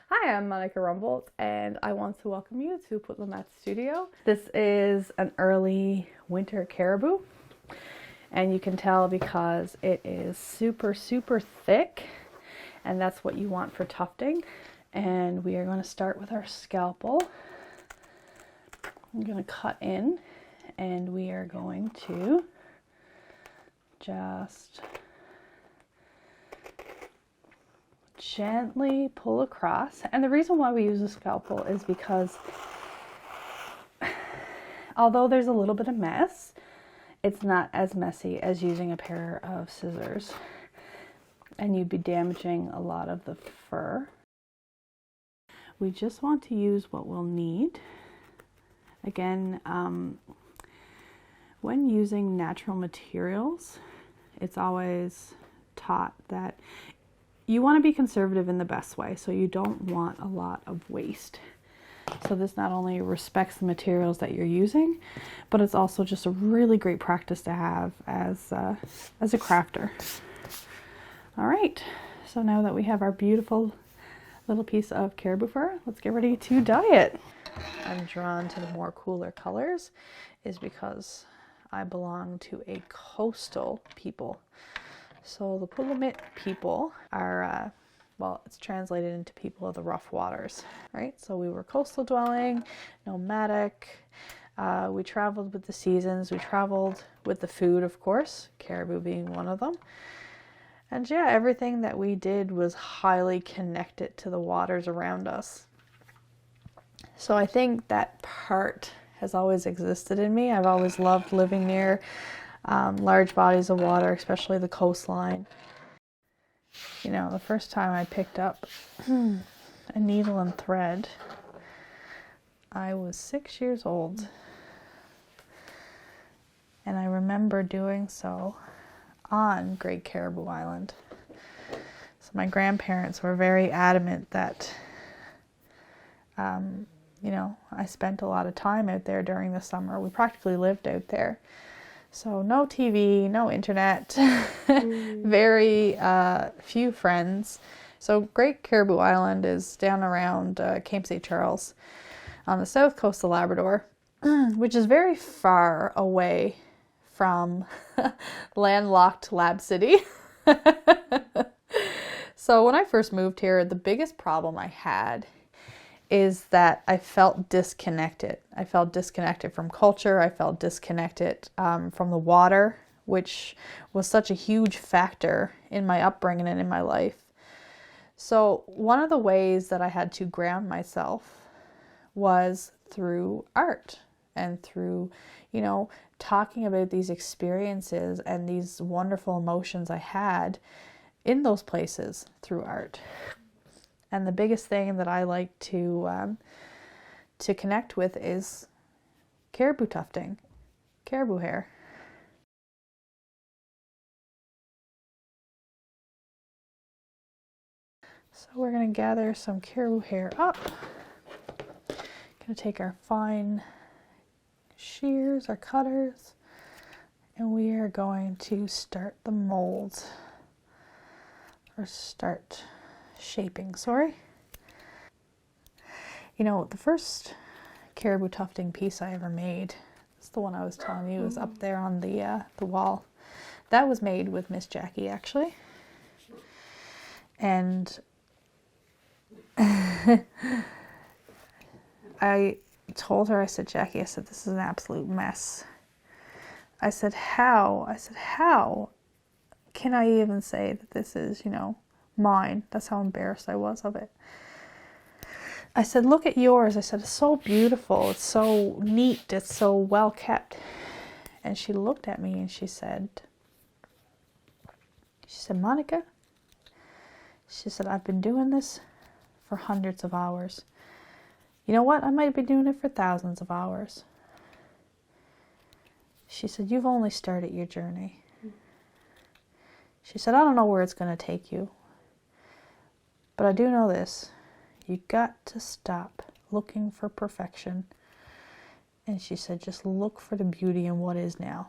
Hi, I'm Monika Rumbolt, and I want to welcome you to Putlavimiut Studio. This is an early winter caribou, and you can tell because it is super thick, and that's what you want for tufting. And we are going to start with our scalpel. I'm going to cut in, and we are going to just gently pull across. And the reason why we use a scalpel is because although there's a little bit of mess, it's not as messy as using a pair of scissors, and you'd be damaging a lot of the fur. We just want to use what we'll need. Again, when using natural materials, it's always taught that you want to be conservative in the best way, so you don't want a lot of waste. So this not only respects the materials that you're using, but it's also just a really great practice to have as a crafter. All right, so now that we have our beautiful little piece of caribou fur, let's get ready to dye it. I'm drawn to the more cooler colors is because I belong to a coastal people. So the Putlavimiut people are, well, it's translated into people of the rough waters, right? So we were coastal dwelling, nomadic. We traveled with the seasons. We traveled with the food, of course, caribou being one of them. And yeah, everything that we did was highly connected to the waters around us. So I think that part has always existed in me. I've always loved living near large bodies of water, especially the coastline. You know, the first time I picked up a needle and thread, I was 6 years old. And I remember doing so on Great Caribou Island. So my grandparents were very adamant that, you know, I spent a lot of time out there during the summer. We practically lived out there. So no TV, no internet, very few friends. So Great Caribou Island is down around Cape St. Charles on the south coast of Labrador, which is very far away from landlocked Lab City. So when I first moved here, the biggest problem I had is that I felt disconnected. I felt disconnected from culture. I felt disconnected from the water, which was such a huge factor in my upbringing and in my life. So one of the ways that I had to ground myself was through art and through, you know, talking about these experiences and these wonderful emotions I had in those places through art. And the biggest thing that I like to connect with is caribou tufting, caribou hair. So we're going to gather some caribou hair up. Going to take our fine shears, our cutters, and we are going to start the mold, or start shaping, sorry. You know, the first caribou tufting piece I ever made, it's the one I was telling you, is up there on the wall. That was made with Miss Jackie, actually. And I told her, I said, Jackie, I said, this is an absolute mess. I said, how can I even say that this is, you know, mine? That's how embarrassed I was of it. I said, look at yours. I said, it's so beautiful. It's so neat. It's so well kept. And she looked at me and she said, Monika, she said, I've been doing this for hundreds of hours. You know what? I might be doing it for thousands of hours. She said, you've only started your journey. She said, I don't know where it's going to take you, but I do know this. You got to stop looking for perfection. And she said, just look for the beauty in what is now.